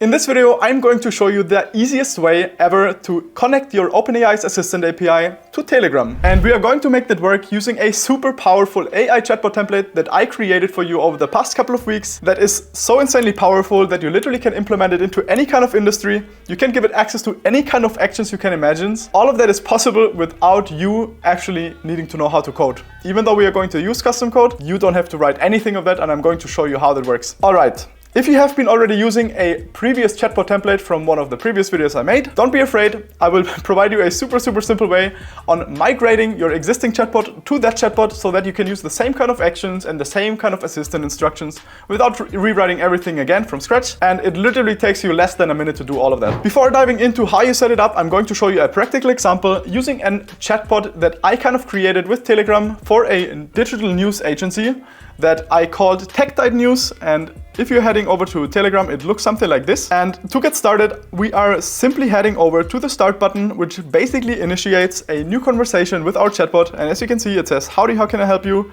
In this video, I'm going to show you the easiest way ever to connect your OpenAI's Assistant API to Telegram. And we are going to make that work using a super powerful AI chatbot template that I created for you over the past couple of weeks that is so insanely powerful that you literally can implement it into any kind of industry. You can give it access to any kind of actions you can imagine. All of that is possible without you actually needing to know how to code. Even though we are going to use custom code, you don't have to write anything of that, and I'm going to show you how that works. All right. If you have been already using a previous chatbot template from one of the previous videos I made, don't be afraid. I will provide you a super simple way on migrating your existing chatbot to that chatbot so that you can use the same kind of actions and the same kind of assistant instructions without rewriting everything again from scratch. And it literally takes you less than a minute to do all of that. Before diving into how you set it up, I'm going to show you a practical example using a chatbot that I kind of created with Telegram for a digital news agency that I called Tech News. And if you're heading over to Telegram, it looks something like this. And to get started, we are simply heading over to the start button, which basically initiates a new conversation with our chatbot. And as you can see, it says, "Howdy, how can I help you?"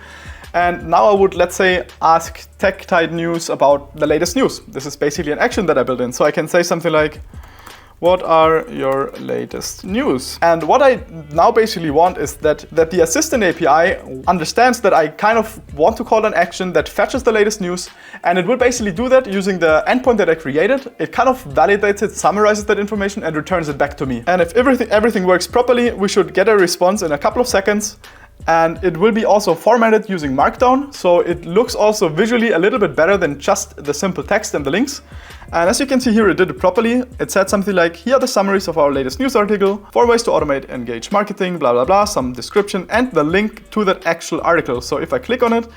And now I would, let's say, ask Tech News about the latest news. This is basically an action that I built in. So I can say something like, "What are your latest news?" And what I now basically want is that the Assistant API understands that I kind of want to call an action that fetches the latest news, and it will basically do that using the endpoint that I created. It kind of validates it, summarizes that information, and returns it back to me. And if everything works properly, we should get a response in a couple of seconds. And it will be also formatted using Markdown, so it looks also visually a little bit better than just the simple text and the links. And as you can see here, it did it properly. It said something like, "Here are the summaries of our latest news article, 4 ways to automate engaged marketing, blah, blah, blah," some description, and the link to that actual article. So if I click on it,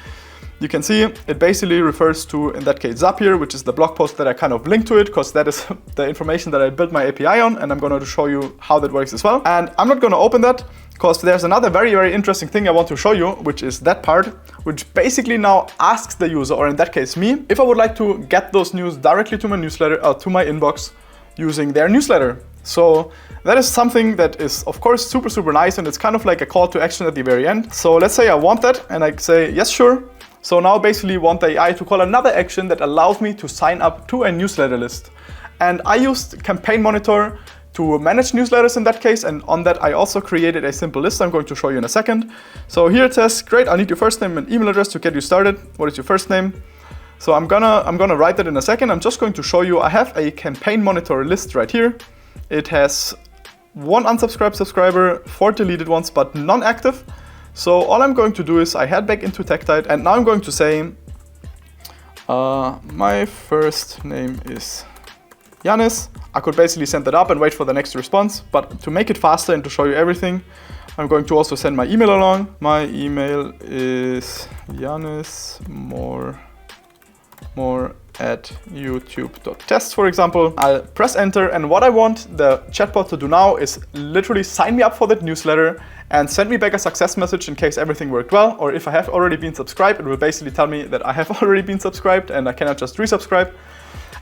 you can see it basically refers to, in that case, Zapier, which is the blog post that I kind of linked to it, because that is the information that I built my API on, and I'm going to show you how that works as well. And I'm not going to open that, because there's another very interesting thing I want to show you, which is that part, which basically now asks the user, or in that case me, if I would like to get those news directly to my newsletter or to my inbox using their newsletter. So that is something that is, of course, super nice, and it's kind of like a call to action at the very end. So let's say I want that, and I say, "Yes, sure." So now basically want the AI to call another action that allows me to sign up to a newsletter list. And I used Campaign Monitor to manage newsletters in that case, and on that I also created a simple list I'm going to show you in a second. So here it says, "Great, I need your first name and email address to get you started. What is your first name?" So I'm gonna write that in a second. I'm just going to show you I have a Campaign Monitor list right here. It has 1 unsubscribed subscriber, 4 deleted ones, but none active. So all I'm going to do is I head back into TechTide, and now I'm going to say, "My first name is Yannis." I could basically send that up and wait for the next response, but to make it faster and to show you everything, I'm going to also send my email along. My email is yannismore@youtube.test, for example. I'll press enter, and what I want the chatbot to do now is literally sign me up for that newsletter and send me back a success message in case everything worked well, or if I have already been subscribed, it will basically tell me that I have already been subscribed and I cannot just resubscribe.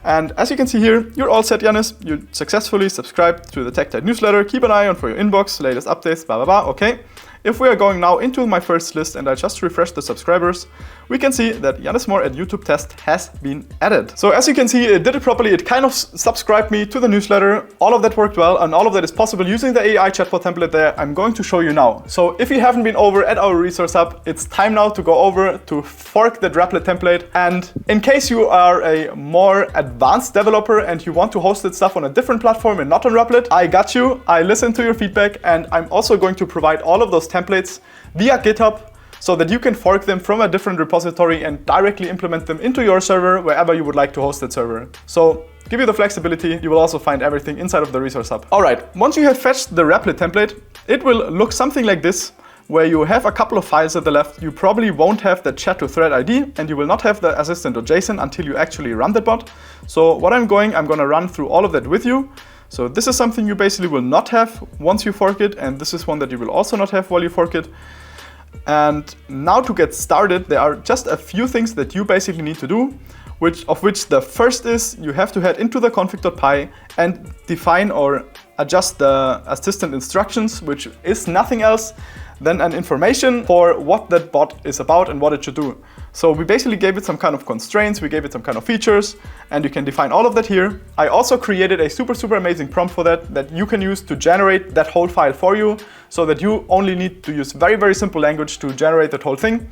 And as you can see here, you're all set, Yannis. You successfully subscribed to the TechTide newsletter. Keep an eye on for your inbox, latest updates, blah, blah, blah. Okay. If we are going now into my first list and I just refresh the subscribers, we can see that Yannis Moore at YouTube Test has been added. So as you can see, it did it properly. It kind of subscribed me to the newsletter. All of that worked well, and all of that is possible using the AI chatbot template that I'm going to show you now. So if you haven't been over at our resource hub, it's time now to go over to fork the Replit template. And in case you are a more advanced developer and you want to host that stuff on a different platform and not on Replit, I got you. I listened to your feedback, and I'm also going to provide all of those templates via GitHub so that you can fork them from a different repository and directly implement them into your server wherever you would like to host that server. So give you the flexibility. You will also find everything inside of the resource hub. All right, once you have fetched the Replit template, it will look something like this, where you have a couple of files at the left. You probably won't have the chat to thread ID, and you will not have the assistant.json until you actually run the bot. So what I'm gonna run through all of that with you. So this is something you basically will not have once you fork it, and this is one that you will also not have while you fork it. And now to get started, there are just a few things that you basically need to do. of which the first is you have to head into the config.py and define or adjust the assistant instructions, which is nothing else than an information for what that bot is about and what it should do. So we basically gave it some kind of constraints, we gave it some kind of features, and you can define all of that here. I also created a super amazing prompt for that you can use to generate that whole file for you, so that you only need to use very simple language to generate that whole thing.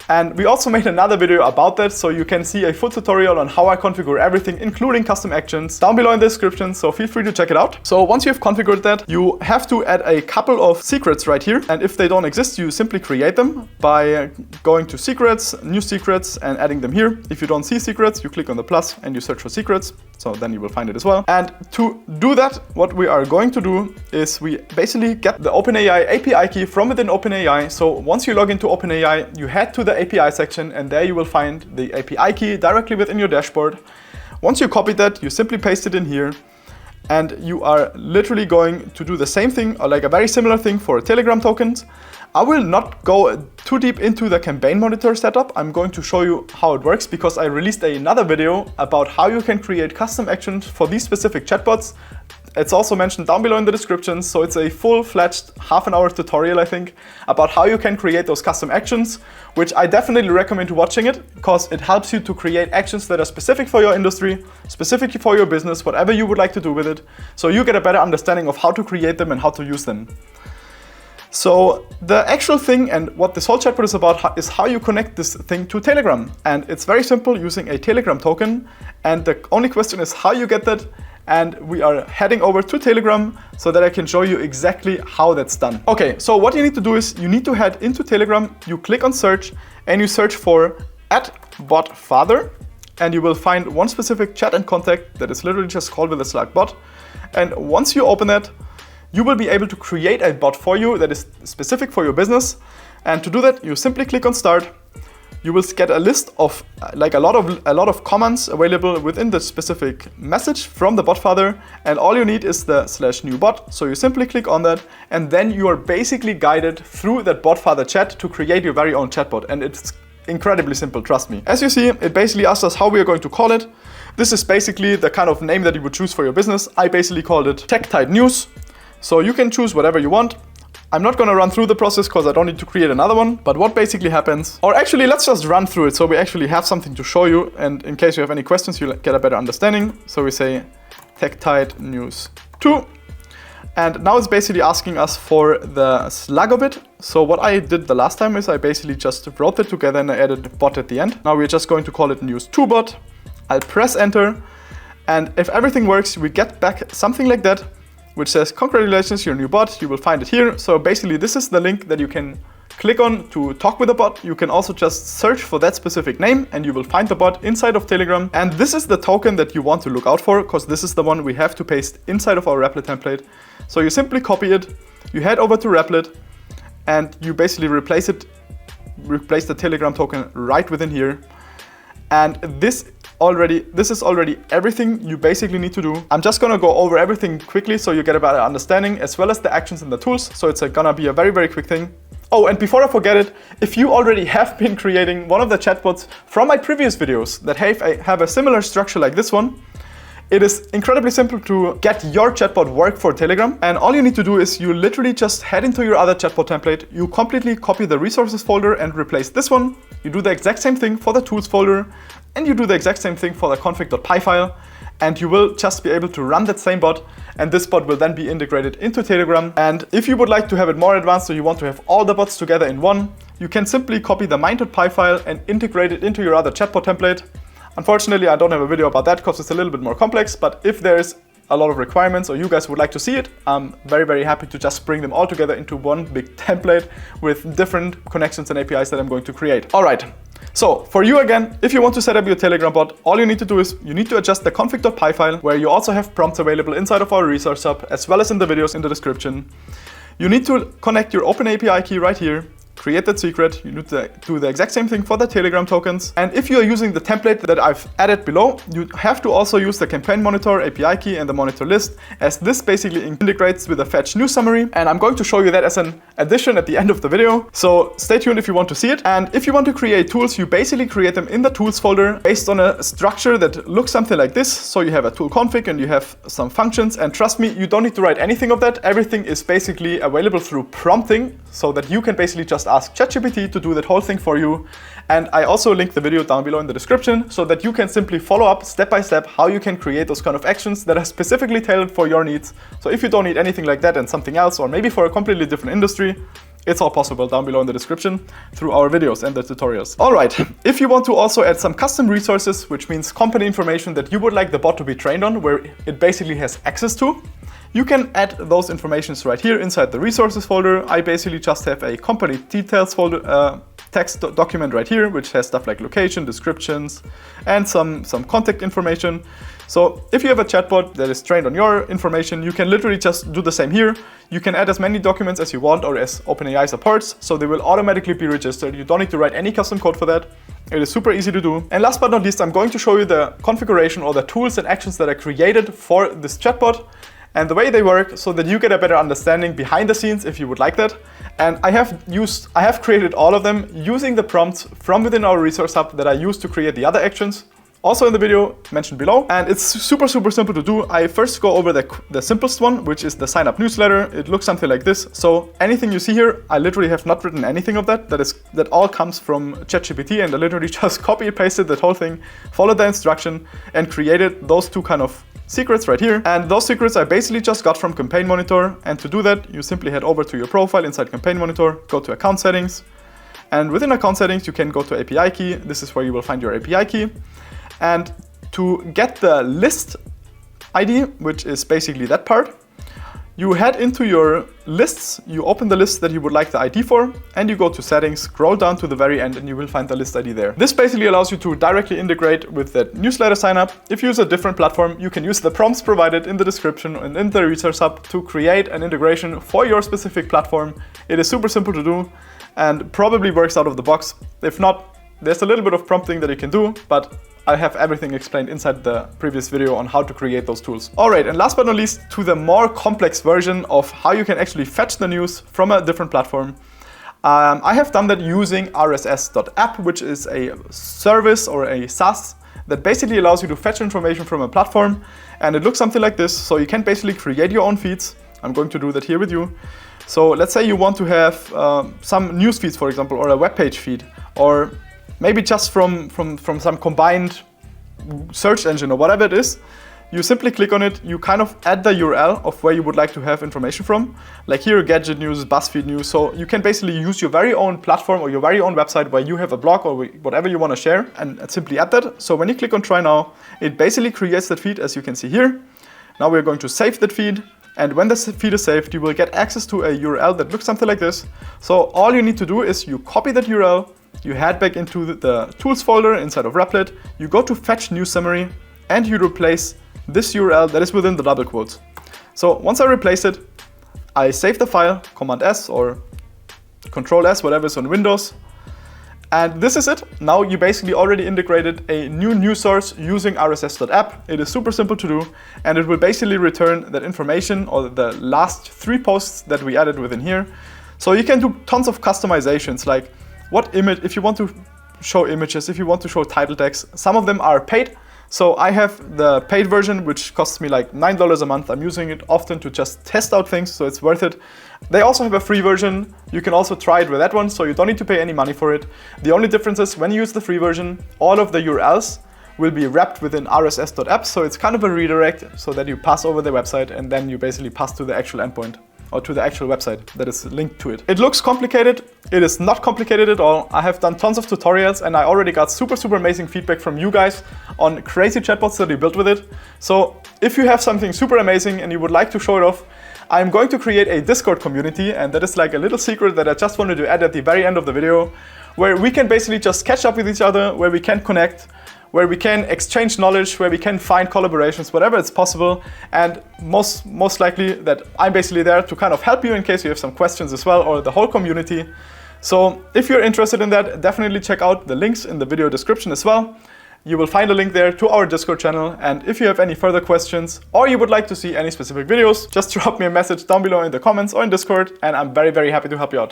And we also made another video about that, so you can see a full tutorial on how I configure everything, including custom actions, down below in the description, so feel free to check it out. So once you've configured that, you have to add a couple of secrets right here, and if they don't exist, you simply create them by going to secrets, new secrets, and adding them here. If you don't see secrets, you click on the plus and you search for secrets, so then you will find it as well. And to do that, what we are going to do is we basically get the OpenAI API key from within OpenAI. So once you log into OpenAI, you head to the API section, and there you will find the API key directly within your dashboard. Once you copy that, you simply paste it in here, and you are literally going to do the same thing, or like a very similar thing for Telegram tokens. I will not go too deep into the campaign monitor setup. I'm going to show you how it works because I released another video about how you can create custom actions for these specific chatbots. It's also mentioned down below in the description, so it's a full-fledged half-an-hour tutorial, I think, about how you can create those custom actions, which I definitely recommend watching it, because it helps you to create actions that are specific for your industry, specific for your business, whatever you would like to do with it, so you get a better understanding of how to create them and how to use them. So the actual thing and what this whole chatbot is about is how you connect this thing to Telegram. And it's very simple, using a Telegram token, and the only question is how you get that. And we are heading over to Telegram so that I can show you exactly how that's done. Okay, so what you need to do is you need to head into Telegram, you click on search, and you search for @botfather, and you will find one specific chat and contact that is literally just called with a Slack bot. And once you open that, you will be able to create a bot for you that is specific for your business. And to do that, you simply click on start. You will get a list of like a lot of comments available within the specific message from the botfather, and all you need is the /new bot. So you simply click on that, and then you are basically guided through that botfather chat to create your very own chatbot. And it's incredibly simple, trust me. As you see, it basically asks us how we are going to call it. This is basically the kind of name that you would choose for your business. I basically called it Tech Tide News. So you can choose whatever you want. I'm not gonna run through the process because I don't need to create another one, but what basically happens, or actually let's just run through it so we actually have something to show you, and in case you have any questions, you'll get a better understanding. So we say Tech Tide News 2, and now it's basically asking us for the slug of it. So what I did the last time is I basically just wrote it together and I added a bot at the end. Now we're just going to call it News 2 bot. I'll press enter, and if everything works, we get back something like that, which says, congratulations, your new bot. You will find it here. So basically this is the link that you can click on to talk with the bot. You can also just search for that specific name and you will find the bot inside of Telegram. And this is the token that you want to look out for, because this is the one we have to paste inside of our Replit template. So you simply copy it, you head over to Replit, and you basically replace the Telegram token right within here. And this is already everything you basically need to do. I'm just gonna go over everything quickly so you get a better understanding, as well as the actions and the tools. So it's gonna be a very quick thing. Oh, and before I forget it, if you already have been creating one of the chatbots from my previous videos that have a similar structure like this one, it is incredibly simple to get your chatbot work for Telegram. And all you need to do is you literally just head into your other chatbot template, you completely copy the resources folder and replace this one. You do the exact same thing for the tools folder, and you do the exact same thing for the config.py file, and you will just be able to run that same bot, and this bot will then be integrated into Telegram. And if you would like to have it more advanced, so you want to have all the bots together in one, you can simply copy the mine.py file and integrate it into your other chatbot template. Unfortunately, I don't have a video about that because it's a little bit more complex, but if there's a lot of requirements or you guys would like to see it, I'm very happy to just bring them all together into one big template with different connections and APIs that I'm going to create. All right. So for you again, if you want to set up your Telegram bot, all you need to do is you need to adjust the config.py file, where you also have prompts available inside of our resource hub, as well as in the videos in the description. You need to connect your OpenAPI key right here, create that secret. You need to do the exact same thing for the Telegram tokens. And if you are using the template that I've added below, you have to also use the campaign monitor API key and the monitor list, as this basically integrates with the fetch news summary. And I'm going to show you that as an addition at the end of the video. So stay tuned if you want to see it. And if you want to create tools, you basically create them in the tools folder based on a structure that looks something like this. So you have a tool config and you have some functions. And trust me, you don't need to write anything of that. Everything is basically available through prompting, so that you can basically just ask ChatGPT to do that whole thing for you. And I also link the video down below in the description so that you can simply follow up step by step how you can create those kind of actions that are specifically tailored for your needs. So if you don't need anything like that and something else, or maybe for a completely different industry, it's all possible down below in the description through our videos and the tutorials. All right, if you want to also add some custom resources, which means company information that you would like the bot to be trained on, where it basically has access to, you can add those informations right here inside the resources folder. I basically just have a company details folder, text document right here, which has stuff like location, descriptions, and some contact information. So if you have a chatbot that is trained on your information, you can literally just do the same here. You can add as many documents as you want, or as OpenAI supports, so they will automatically be registered. You don't need to write any custom code for that. It is super easy to do. And last but not least, I'm going to show you the configuration or the tools and actions that are created for this chatbot and the way they work, so that you get a better understanding behind the scenes if you would like that. And I have created all of them using the prompts from within our resource hub that I used to create the other actions, also in the video mentioned below. And it's super simple to do. I first go over the simplest one, which is the sign up newsletter. It looks something like this. So anything you see here, I literally have not written anything of that. That all comes from ChatGPT, and I literally just copy and pasted that whole thing, followed the instruction, and created those two kind of secrets right here. And those secrets I basically just got from Campaign Monitor. And to do that, you simply head over to your profile inside Campaign Monitor, go to account settings, and within account settings you can go to API key. This is where you will find your API key. And to get the list ID, which is basically that part, you head into your lists, you open the list that you would like the ID for, and you go to settings, scroll down to the very end, and you will find the list ID there. This basically allows you to directly integrate with the newsletter sign up. If you use a different platform, you can use the prompts provided in the description and in the resource hub to create an integration for your specific platform. It is super simple to do and probably works out of the box. If not, there's a little bit of prompting that you can do, but I have everything explained inside the previous video on how to create those tools. All right, and last but not least, to the more complex version of how you can actually fetch the news from a different platform. I have done that using rss.app, which is a service or a SaaS that basically allows you to fetch information from a platform. And it looks something like this. So you can basically create your own feeds. I'm going to do that here with you. So let's say you want to have some news feeds, for example, or a web page feed, or maybe just from some combined search engine or whatever it is. You simply click on it, you kind of add the URL of where you would like to have information from. Like here, Gadget News, BuzzFeed News. So you can basically use your very own platform or your very own website where you have a blog or whatever you want to share, and simply add that. So when you click on try now, it basically creates that feed, as you can see here. Now we're going to save that feed. And when the feed is saved, you will get access to a URL that looks something like this. So all you need to do is you copy that URL, you head back into the tools folder inside of Replit, you go to fetch news summary, and you replace this URL that is within the double quotes. So once I replace it, I save the file, Command S or Control S, whatever is on Windows. And this is it. Now you basically already integrated a new news source using rss.app. It is super simple to do, and it will basically return that information or the last 3 posts that we added within here. So you can do tons of customizations, like what image, if you want to show images, if you want to show title text. Some of them are paid. So I have the paid version, which costs me like $9 a month. I'm using it often to just test out things, so it's worth it. They also have a free version. You can also try it with that one, so you don't need to pay any money for it. The only difference is when you use the free version, all of the URLs will be wrapped within rss.app, so it's kind of a redirect so that you pass over the website and then you basically pass to the actual endpoint or to the actual website that is linked to it. It looks complicated. It is not complicated at all. I have done tons of tutorials and I already got super amazing feedback from you guys on crazy chatbots that we built with it. So if you have something super amazing and you would like to show it off, I'm going to create a Discord community, and that is like a little secret that I just wanted to add at the very end of the video, where we can basically just catch up with each other, where we can connect, where we can exchange knowledge, where we can find collaborations, whatever it's possible. And most likely that I'm basically there to kind of help you in case you have some questions as well, or the whole community. So if you're interested in that, definitely check out the links in the video description as well. You will find a link there to our Discord channel, and if you have any further questions or you would like to see any specific videos, just drop me a message down below in the comments or in Discord, and I'm very, very happy to help you out.